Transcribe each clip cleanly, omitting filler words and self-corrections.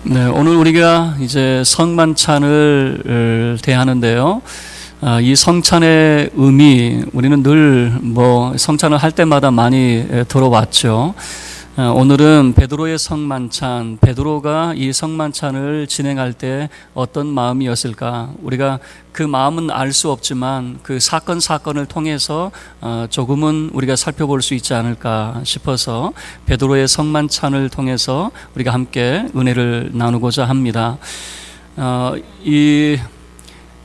네, 오늘 우리가 이제 성만찬을 대하는데요. 이 성찬의 의미, 우리는 늘 성찬을 할 때마다 많이 들어왔죠. 오늘은 베드로의 성만찬, 베드로가 이 성만찬을 진행할 때 어떤 마음이었을까? 우리가 그 마음은 알 수 없지만 그 사건을 통해서 조금은 우리가 살펴볼 수 있지 않을까 싶어서 베드로의 성만찬을 통해서 우리가 함께 은혜를 나누고자 합니다.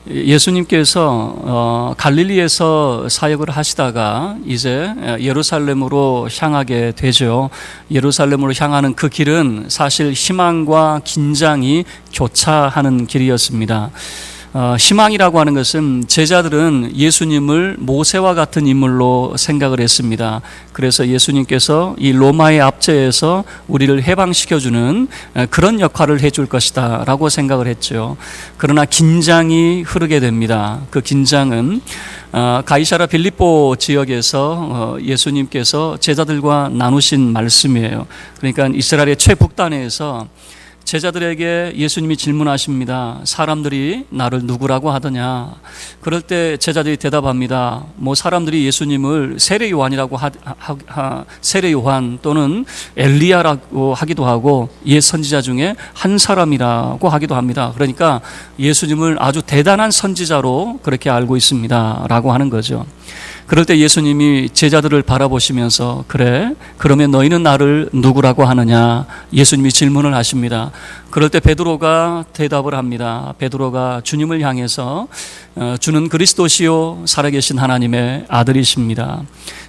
예수님께서 갈릴리에서 사역을 하시다가 이제 예루살렘으로 향하게 되죠. 예루살렘으로 향하는 그 길은 사실 희망과 긴장이 교차하는 길이었습니다. 희망이라고 하는 것은 제자들은 예수님을 모세와 같은 인물로 생각을 했습니다. 그래서 예수님께서 이 로마의 압제에서 우리를 해방시켜주는 그런 역할을 해줄 것이다 라고 생각을 했죠. 그러나 긴장이 흐르게 됩니다. 그 긴장은 가이사랴 빌립보 지역에서 예수님께서 제자들과 나누신 말씀이에요. 그러니까 이스라엘의 최북단에서 제자들에게 예수님이 질문하십니다. 사람들이 나를 누구라고 하더냐? 그럴 때 제자들이 대답합니다. 사람들이 예수님을 세례 요한 또는 엘리야라고 하기도 하고 옛 선지자 중에 한 사람이라고 하기도 합니다. 그러니까 예수님을 아주 대단한 선지자로 그렇게 알고 있습니다 라고 하는 거죠. 그럴 때 예수님이 제자들을 바라보시면서 그래? 그러면 너희는 나를 누구라고 하느냐? 예수님이 질문을 하십니다. 그럴 때 베드로가 대답을 합니다. 베드로가 주님을 향해서 주는 그리스도시요 살아계신 하나님의 아들이십니다.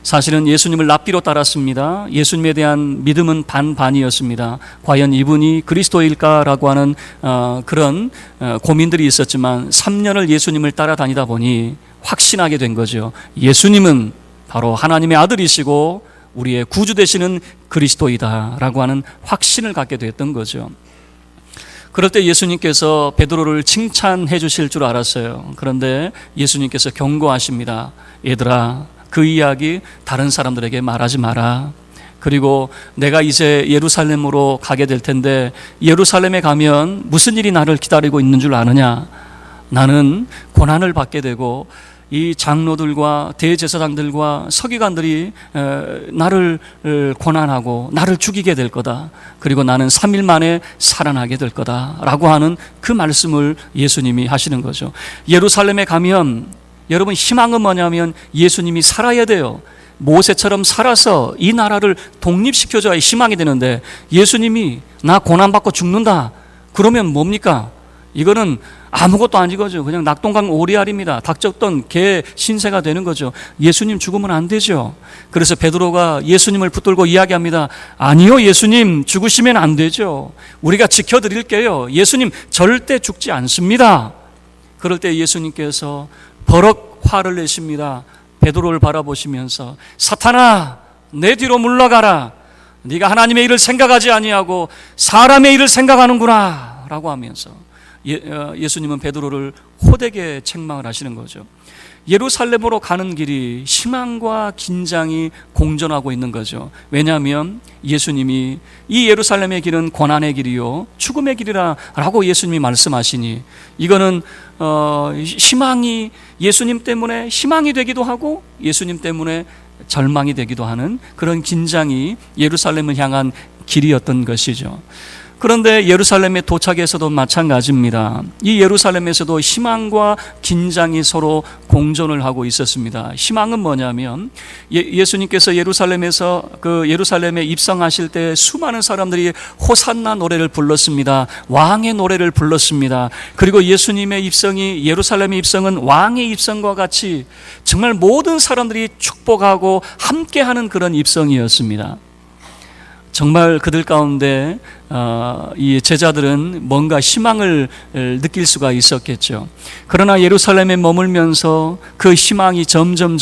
사실은 예수님을 랍비로 따랐습니다. 예수님에 대한 믿음은 반반이었습니다. 과연 이분이 그리스도일까라고 하는 그런 고민들이 있었지만 3년을 예수님을 따라다니다 보니 확신하게 된 거죠. 예수님은 바로 하나님의 아들이시고 우리의 구주 되시는 그리스도이다라고 하는 확신을 갖게 됐던 거죠. 그럴 때 예수님께서 베드로를 칭찬해 주실 줄 알았어요. 그런데 예수님께서 경고하십니다. 얘들아, 그 이야기 다른 사람들에게 말하지 마라. 그리고 내가 이제 예루살렘으로 가게 될 텐데 예루살렘에 가면 무슨 일이 나를 기다리고 있는 줄 아느냐? 나는 고난을 받게 되고 이 장로들과 대제사장들과 서기관들이 나를 고난하고 나를 죽이게 될 거다. 그리고 나는 3일 만에 살아나게 될 거다 라고 하는 그 말씀을 예수님이 하시는 거죠. 예루살렘에 가면 여러분 희망은 뭐냐면 예수님이 살아야 돼요. 모세처럼 살아서 이 나라를 독립시켜줘야 희망이 되는데 예수님이 나 고난받고 죽는다 그러면 뭡니까? 이거는 아무것도 아니거죠. 그냥 낙동강 오리알입니다. 닥쳤던 개 신세가 되는 거죠. 예수님 죽으면 안 되죠. 그래서 베드로가 예수님을 붙들고 이야기합니다. 아니요, 예수님 죽으시면 안 되죠. 우리가 지켜드릴게요. 예수님 절대 죽지 않습니다. 그럴 때 예수님께서 버럭 화를 내십니다. 베드로를 바라보시면서 사탄아, 내 뒤로 물러가라. 네가 하나님의 일을 생각하지 아니하고 사람의 일을 생각하는구나 라고 하면서 예수님은 베드로를 호되게 책망을 하시는 거죠. 예루살렘으로 가는 길이 희망과 긴장이 공존하고 있는 거죠. 왜냐하면 예수님이 이 예루살렘의 길은 고난의 길이요 죽음의 길이라 라고 예수님이 말씀하시니 이거는 희망이 예수님 때문에 희망이 되기도 하고 예수님 때문에 절망이 되기도 하는 그런 긴장이 예루살렘을 향한 길이었던 것이죠. 그런데 예루살렘에 도착해서도 마찬가지입니다. 이 예루살렘에서도 희망과 긴장이 서로 공존을 하고 있었습니다. 희망은 뭐냐면 예수님께서 예루살렘에 입성하실 때 수많은 사람들이 호산나 노래를 불렀습니다. 왕의 노래를 불렀습니다. 그리고 예수님의 입성이 예루살렘의 입성은 왕의 입성과 같이 정말 모든 사람들이 축복하고 함께하는 그런 입성이었습니다. 정말 그들 가운데 이 제자들은 뭔가 희망을 느낄 수가 있었겠죠. 그러나 예루살렘에 머물면서 그 희망이 점점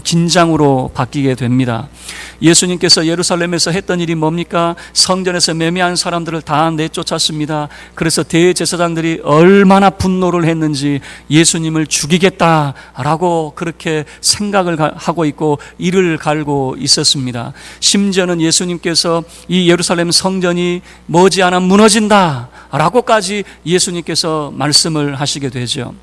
긴장으로 바뀌게 됩니다. 예수님께서 예루살렘에서 했던 일이 뭡니까? 성전에서 매매한 사람들을 다 내쫓았습니다. 그래서 대제사장들이 얼마나 분노를 했는지 예수님을 죽이겠다라고 그렇게 생각을 하고 있고 이를 갈고 있었습니다. 심지어는 예수님께서 이 예루살렘 성전이 머지않아 무너진다 라고까지 예수님께서 말씀을 하시게 되죠.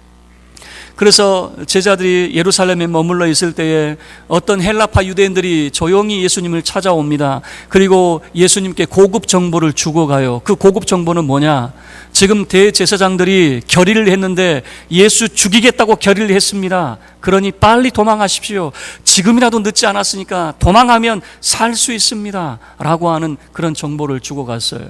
그래서 제자들이 예루살렘에 머물러 있을 때에 어떤 헬라파 유대인들이 조용히 예수님을 찾아옵니다. 그리고 예수님께 고급 정보를 주고 가요. 그 고급 정보는 뭐냐? 지금 대제사장들이 결의를 했는데 예수 죽이겠다고 결의를 했습니다. 그러니 빨리 도망하십시오. 지금이라도 늦지 않았으니까 도망하면 살 수 있습니다. 라고 하는 그런 정보를 주고 갔어요.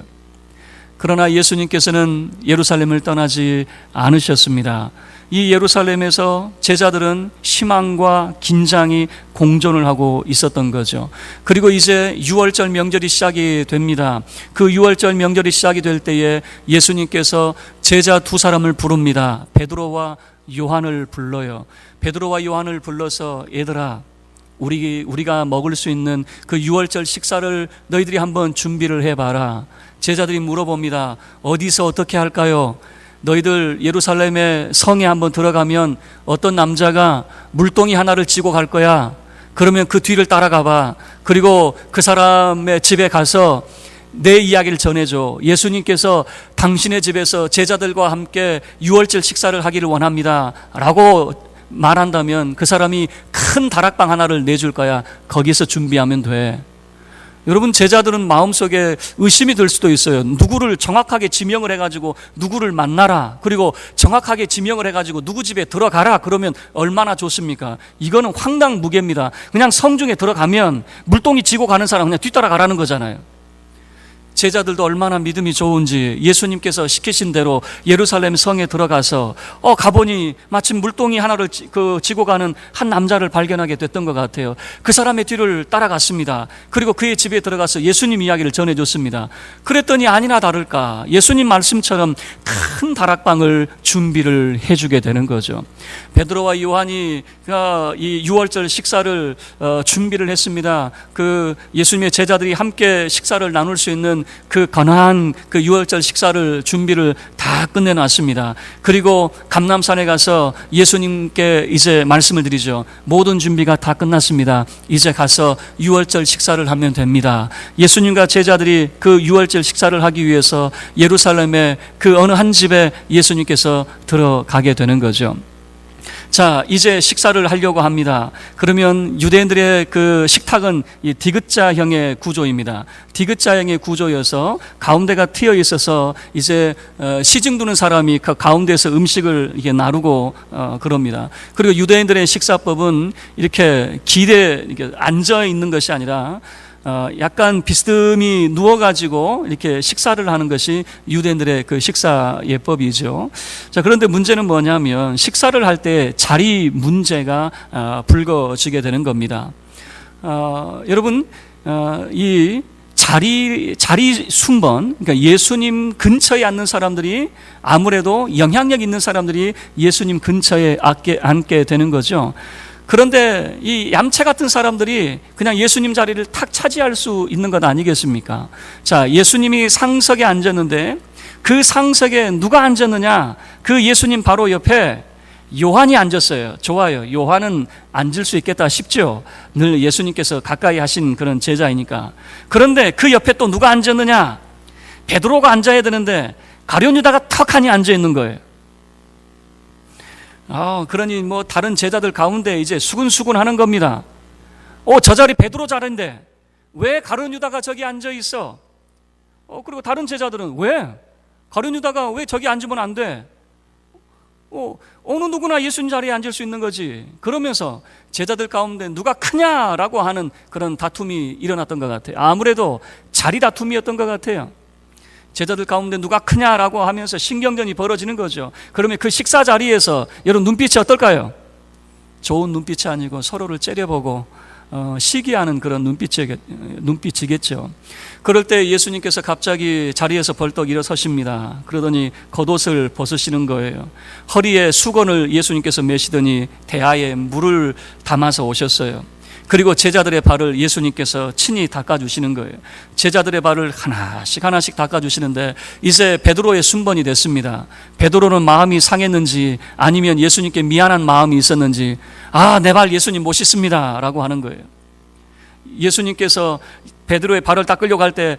그러나 예수님께서는 예루살렘을 떠나지 않으셨습니다. 이 예루살렘에서 제자들은 희망과 긴장이 공존을 하고 있었던 거죠. 그리고 이제 유월절 명절이 시작이 됩니다. 그 유월절 명절이 시작이 될 때에 예수님께서 제자 두 사람을 부릅니다. 베드로와 요한을 불러요. 베드로와 요한을 불러서 얘들아, 우리가 먹을 수 있는 그 유월절 식사를 너희들이 한번 준비를 해봐라. 제자들이 물어봅니다. 어디서 어떻게 할까요? 너희들 예루살렘의 성에 한번 들어가면 어떤 남자가 물동이 하나를 지고 갈 거야. 그러면 그 뒤를 따라가 봐. 그리고 그 사람의 집에 가서 내 이야기를 전해줘. 예수님께서 당신의 집에서 제자들과 함께 유월절 식사를 하기를 원합니다 라고 말한다면 그 사람이 큰 다락방 하나를 내줄 거야. 거기서 준비하면 돼. 여러분, 제자들은 마음속에 의심이 들 수도 있어요. 누구를 정확하게 지명을 해가지고 누구를 만나라, 그리고 정확하게 지명을 해가지고 누구 집에 들어가라 그러면 얼마나 좋습니까? 이거는 황당무계입니다. 그냥 성중에 들어가면 물동이 지고 가는 사람 그냥 뒤따라가라는 거잖아요. 제자들도 얼마나 믿음이 좋은지 예수님께서 시키신 대로 예루살렘 성에 들어가서 가보니 마침 물동이 하나를 지고 가는 한 남자를 발견하게 됐던 것 같아요. 그 사람의 뒤를 따라갔습니다. 그리고 그의 집에 들어가서 예수님 이야기를 전해줬습니다. 그랬더니 아니나 다를까 예수님 말씀처럼 큰 다락방을 준비를 해주게 되는 거죠. 베드로와 요한이 이 유월절 식사를 준비를 했습니다. 그 예수님의 제자들이 함께 식사를 나눌 수 있는 그 건한 그 유월절 식사를 준비를 다 끝내놨습니다. 그리고 감람산에 가서 예수님께 이제 말씀을 드리죠. 모든 준비가 다 끝났습니다. 이제 가서 유월절 식사를 하면 됩니다. 예수님과 제자들이 그 유월절 식사를 하기 위해서 예루살렘의 그 어느 한 집에 예수님께서 들어가게 되는 거죠. 자, 이제 식사를 하려고 합니다. 그러면 유대인들의 그 식탁은 이 디귿자형의 구조입니다. 디귿자형의 구조여서 가운데가 트여 있어서 이제 시중 두는 사람이 그 가운데에서 음식을 이게 나누고 그럽니다. 그리고 유대인들의 식사법은 이렇게 기대 이렇게 앉아 있는 것이 아니라 약간 비스듬히 누워가지고 이렇게 식사를 하는 것이 유대인들의 그 식사 예법이죠. 자, 그런데 문제는 뭐냐면 식사를 할 때 자리 문제가 불거지게 되는 겁니다. 여러분, 이 자리 순번, 그러니까 예수님 근처에 앉는 사람들이 아무래도 영향력 있는 사람들이 예수님 근처에 앉게 되는 거죠. 그런데 이 얌체 같은 사람들이 그냥 예수님 자리를 탁 차지할 수 있는 것 아니겠습니까? 자, 예수님이 상석에 앉았는데 그 상석에 누가 앉았느냐? 그 예수님 바로 옆에 요한이 앉았어요. 좋아요. 요한은 앉을 수 있겠다 싶죠. 늘 예수님께서 가까이 하신 그런 제자이니까. 그런데 그 옆에 또 누가 앉았느냐? 베드로가 앉아야 되는데 가룟 유다가 턱하니 앉아 있는 거예요. 그러니 뭐 다른 제자들 가운데 이제 수근수근 하는 겁니다. 저 자리 베드로 자리인데 왜 가룟 유다가 저기 앉아 있어? 그리고 다른 제자들은 왜? 가룟 유다가 왜 저기 앉으면 안 돼? 어느 누구나 예수님 자리에 앉을 수 있는 거지. 그러면서 제자들 가운데 누가 크냐라고 하는 그런 다툼이 일어났던 것 같아요. 아무래도 자리 다툼이었던 것 같아요. 제자들 가운데 누가 크냐라고 하면서 신경전이 벌어지는 거죠. 그러면 그 식사 자리에서 여러분 눈빛이 어떨까요? 좋은 눈빛이 아니고 서로를 째려보고 시기하는 그런 눈빛이겠죠. 그럴 때 예수님께서 갑자기 자리에서 벌떡 일어서십니다. 그러더니 겉옷을 벗으시는 거예요. 허리에 수건을 예수님께서 메시더니 대야에 물을 담아서 오셨어요. 그리고 제자들의 발을 예수님께서 친히 닦아주시는 거예요. 제자들의 발을 하나씩 닦아주시는데 이제 베드로의 순번이 됐습니다. 베드로는 마음이 상했는지 아니면 예수님께 미안한 마음이 있었는지 내 발 예수님 못 씻습니다 라고 하는 거예요. 예수님께서 베드로의 발을 닦으려고 할 때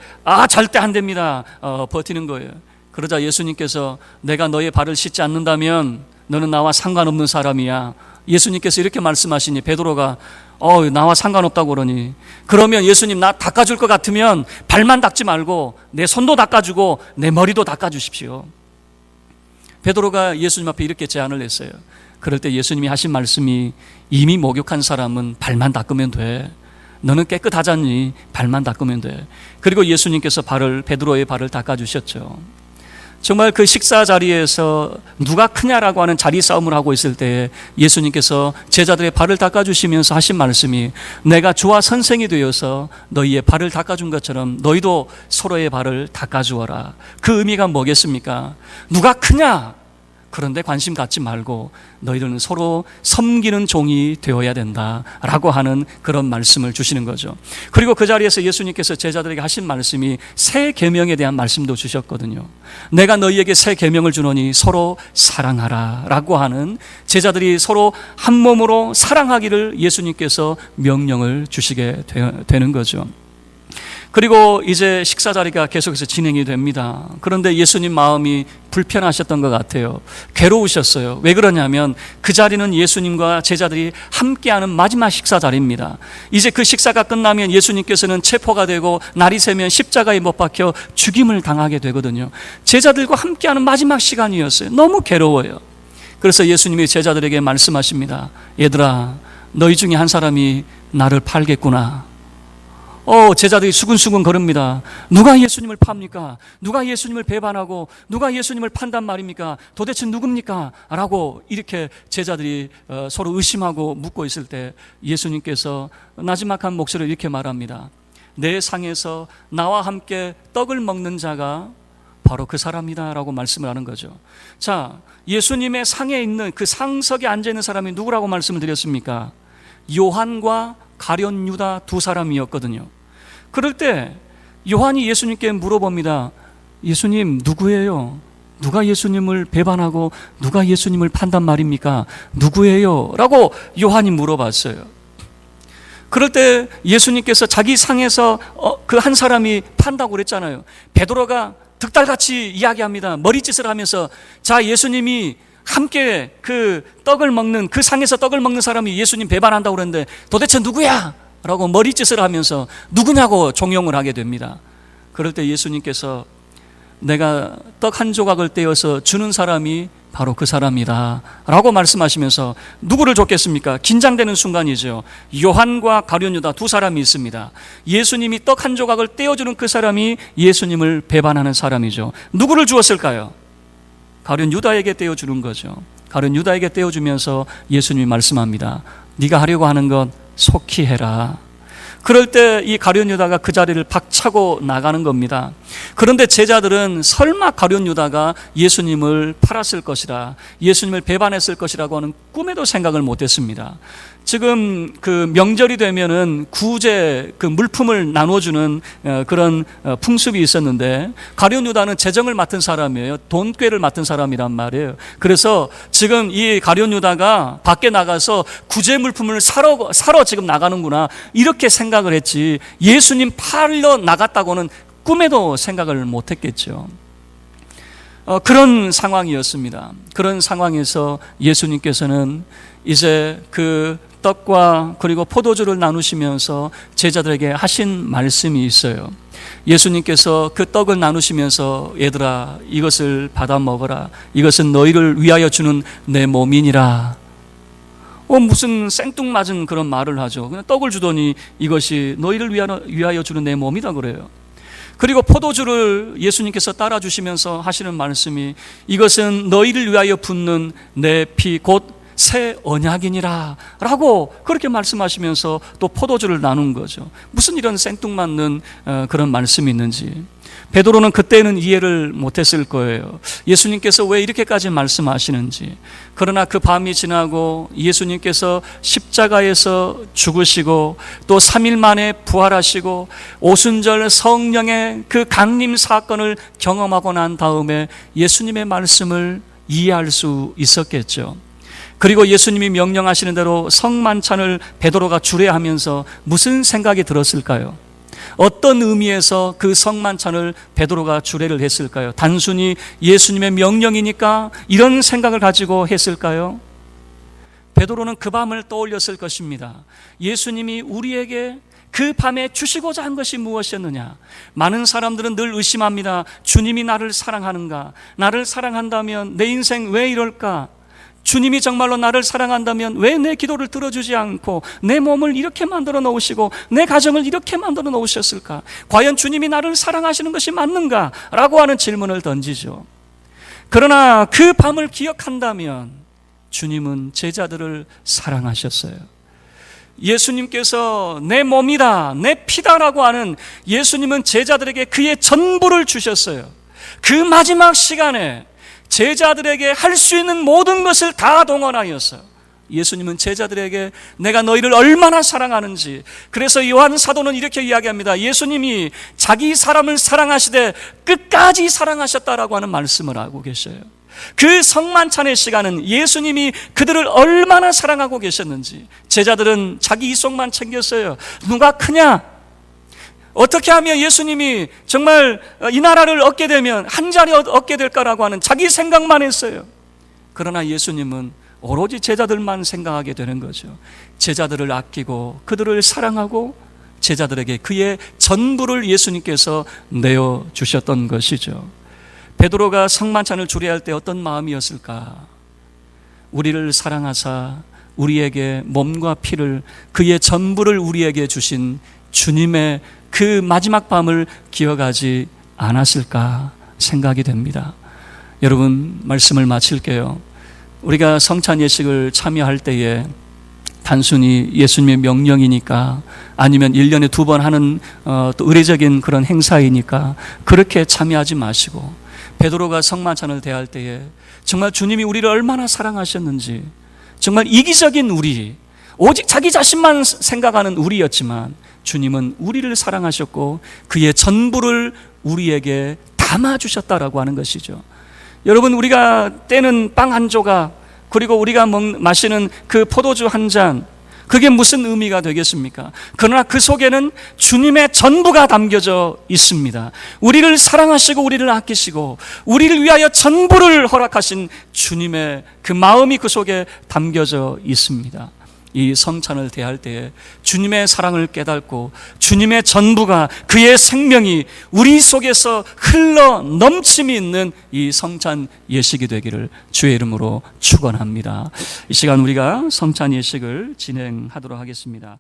절대 안 됩니다 버티는 거예요. 그러자 예수님께서 내가 너의 발을 씻지 않는다면 너는 나와 상관없는 사람이야. 예수님께서 이렇게 말씀하시니 베드로가 나와 상관없다고 그러니, 그러면 예수님 나 닦아줄 것 같으면 발만 닦지 말고 내 손도 닦아주고 내 머리도 닦아주십시오. 베드로가 예수님 앞에 이렇게 제안을 했어요. 그럴 때 예수님이 하신 말씀이 이미 목욕한 사람은 발만 닦으면 돼. 너는 깨끗하잖니. 발만 닦으면 돼. 그리고 예수님께서 베드로의 발을 닦아주셨죠. 정말 그 식사 자리에서 누가 크냐라고 하는 자리 싸움을 하고 있을 때 예수님께서 제자들의 발을 닦아주시면서 하신 말씀이 내가 주와 선생이 되어서 너희의 발을 닦아준 것처럼 너희도 서로의 발을 닦아주어라. 그 의미가 뭐겠습니까? 누가 크냐? 그런데 관심 갖지 말고 너희들은 서로 섬기는 종이 되어야 된다라고 하는 그런 말씀을 주시는 거죠. 그리고 그 자리에서 예수님께서 제자들에게 하신 말씀이 새 계명에 대한 말씀도 주셨거든요. 내가 너희에게 새 계명을 주노니 서로 사랑하라 라고 하는, 제자들이 서로 한 몸으로 사랑하기를 예수님께서 명령을 주시게 되는 거죠. 그리고 이제 식사 자리가 계속해서 진행이 됩니다. 그런데 예수님 마음이 불편하셨던 것 같아요. 괴로우셨어요. 왜 그러냐면 그 자리는 예수님과 제자들이 함께하는 마지막 식사 자리입니다. 이제 그 식사가 끝나면 예수님께서는 체포가 되고 날이 새면 십자가에 못 박혀 죽임을 당하게 되거든요. 제자들과 함께하는 마지막 시간이었어요. 너무 괴로워요. 그래서 예수님이 제자들에게 말씀하십니다. 얘들아, 너희 중에 한 사람이 나를 팔겠구나. 제자들이 수근수근 거립니다. 누가 예수님을 팝니까? 누가 예수님을 배반하고 누가 예수님을 판단 말입니까? 도대체 누굽니까? 라고 이렇게 제자들이 서로 의심하고 묻고 있을 때 예수님께서 나지막한 목소리로 이렇게 말합니다. 내 상에서 나와 함께 떡을 먹는 자가 바로 그 사람이다 라고 말씀을 하는 거죠. 자, 예수님의 상에 있는 그 상석에 앉아있는 사람이 누구라고 말씀을 드렸습니까? 요한과 가룟 유다 두 사람이었거든요. 그럴 때 요한이 예수님께 물어봅니다. 예수님 누구예요? 누가 예수님을 배반하고 누가 예수님을 판단 말입니까? 누구예요? 라고 요한이 물어봤어요. 그럴 때 예수님께서 자기 상에서 그 한 사람이 판다고 그랬잖아요. 베드로가 득달같이 이야기합니다. 머리짓을 하면서, 자, 예수님이 함께 그 떡을 먹는, 그 상에서 떡을 먹는 사람이 예수님 배반한다고 그랬는데 도대체 누구야? 라고 머리짓을 하면서 누구냐고 종용을 하게 됩니다. 그럴 때 예수님께서 내가 떡 한 조각을 떼어서 주는 사람이 바로 그 사람이다 라고 말씀하시면서 누구를 줬겠습니까? 긴장되는 순간이죠. 요한과 가룟 유다 두 사람이 있습니다. 예수님이 떡 한 조각을 떼어주는 그 사람이 예수님을 배반하는 사람이죠. 누구를 주었을까요? 가룟 유다에게 떼어주는 거죠. 가룟 유다에게 떼어주면서 예수님이 말씀합니다. 네가 하려고 하는 건 속히 해라. 그럴 때 이 가룟 유다가 그 자리를 박차고 나가는 겁니다. 그런데 제자들은 설마 가룟 유다가 예수님을 팔았을 것이라, 예수님을 배반했을 것이라고 하는 꿈에도 생각을 못했습니다. 지금 그 명절이 되면은 구제, 그 물품을 나눠주는 그런 풍습이 있었는데, 가룟 유다는 재정을 맡은 사람이에요. 돈꾀를 맡은 사람이란 말이에요. 그래서 지금 이 가룟 유다가 밖에 나가서 구제 물품을 사러 지금 나가는구나, 이렇게 생각을 했지, 예수님 팔러 나갔다고는 꿈에도 생각을 못했겠죠. 그런 상황이었습니다. 그런 상황에서 예수님께서는 이제 그 떡과 그리고 포도주를 나누시면서 제자들에게 하신 말씀이 있어요. 예수님께서 그 떡을 나누시면서 얘들아, 이것을 받아 먹어라. 이것은 너희를 위하여 주는 내 몸이니라. 무슨 생뚱맞은 그런 말을 하죠. 그냥 떡을 주더니 이것이 너희를 위하여 주는 내 몸이다 그래요. 그리고 포도주를 예수님께서 따라 주시면서 하시는 말씀이 이것은 너희를 위하여 붓는 내 피 곧 새 언약이니라 라고 그렇게 말씀하시면서 또 포도주를 나눈 거죠. 무슨 이런 생뚱맞는 그런 말씀이 있는지 베드로는 그때는 이해를 못했을 거예요. 예수님께서 왜 이렇게까지 말씀하시는지. 그러나 그 밤이 지나고 예수님께서 십자가에서 죽으시고 또 3일 만에 부활하시고 오순절 성령의 그 강림 사건을 경험하고 난 다음에 예수님의 말씀을 이해할 수 있었겠죠. 그리고 예수님이 명령하시는 대로 성만찬을 베드로가 주례하면서 무슨 생각이 들었을까요? 어떤 의미에서 그 성만찬을 베드로가 주례를 했을까요? 단순히 예수님의 명령이니까 이런 생각을 가지고 했을까요? 베드로는 그 밤을 떠올렸을 것입니다. 예수님이 우리에게 그 밤에 주시고자 한 것이 무엇이었느냐? 많은 사람들은 늘 의심합니다. 주님이 나를 사랑하는가? 나를 사랑한다면 내 인생 왜 이럴까? 주님이 정말로 나를 사랑한다면 왜 내 기도를 들어주지 않고 내 몸을 이렇게 만들어 놓으시고 내 가정을 이렇게 만들어 놓으셨을까? 과연 주님이 나를 사랑하시는 것이 맞는가? 라고 하는 질문을 던지죠. 그러나 그 밤을 기억한다면 주님은 제자들을 사랑하셨어요. 예수님께서 내 몸이다, 내 피다라고 하는 예수님은 제자들에게 그의 전부를 주셨어요. 그 마지막 시간에 제자들에게 할 수 있는 모든 것을 다 동원하였어요. 예수님은 제자들에게 내가 너희를 얼마나 사랑하는지, 그래서 요한 사도는 이렇게 이야기합니다. 예수님이 자기 사람을 사랑하시되 끝까지 사랑하셨다라고 하는 말씀을 하고 계셔요. 그 성만찬의 시간은 예수님이 그들을 얼마나 사랑하고 계셨는지, 제자들은 자기 이속만 챙겼어요. 누가 크냐? 어떻게 하면 예수님이 정말 이 나라를 얻게 되면 한 자리 얻게 될까라고 하는 자기 생각만 했어요. 그러나 예수님은 오로지 제자들만 생각하게 되는 거죠. 제자들을 아끼고 그들을 사랑하고 제자들에게 그의 전부를 예수님께서 내어주셨던 것이죠. 베드로가 성만찬을 주례할 때 어떤 마음이었을까? 우리를 사랑하사 우리에게 몸과 피를, 그의 전부를 우리에게 주신 주님의 그 마지막 밤을 기억하지 않았을까 생각이 됩니다. 여러분, 말씀을 마칠게요. 우리가 성찬 예식을 참여할 때에 단순히 예수님의 명령이니까, 아니면 1년에 2번 하는 또 의례적인 그런 행사이니까 그렇게 참여하지 마시고, 베드로가 성만찬을 대할 때에 정말 주님이 우리를 얼마나 사랑하셨는지, 정말 이기적인 우리, 오직 자기 자신만 생각하는 우리였지만 주님은 우리를 사랑하셨고 그의 전부를 우리에게 담아주셨다라고 하는 것이죠. 여러분, 우리가 떼는 빵 한 조각, 그리고 우리가 마시는 그 포도주 한 잔, 그게 무슨 의미가 되겠습니까? 그러나 그 속에는 주님의 전부가 담겨져 있습니다. 우리를 사랑하시고 우리를 아끼시고 우리를 위하여 전부를 허락하신 주님의 그 마음이 그 속에 담겨져 있습니다. 이 성찬을 대할 때에 주님의 사랑을 깨닫고 주님의 전부가, 그의 생명이 우리 속에서 흘러 넘침이 있는 이 성찬 예식이 되기를 주의 이름으로 축원합니다. 이 시간 우리가 성찬 예식을 진행하도록 하겠습니다.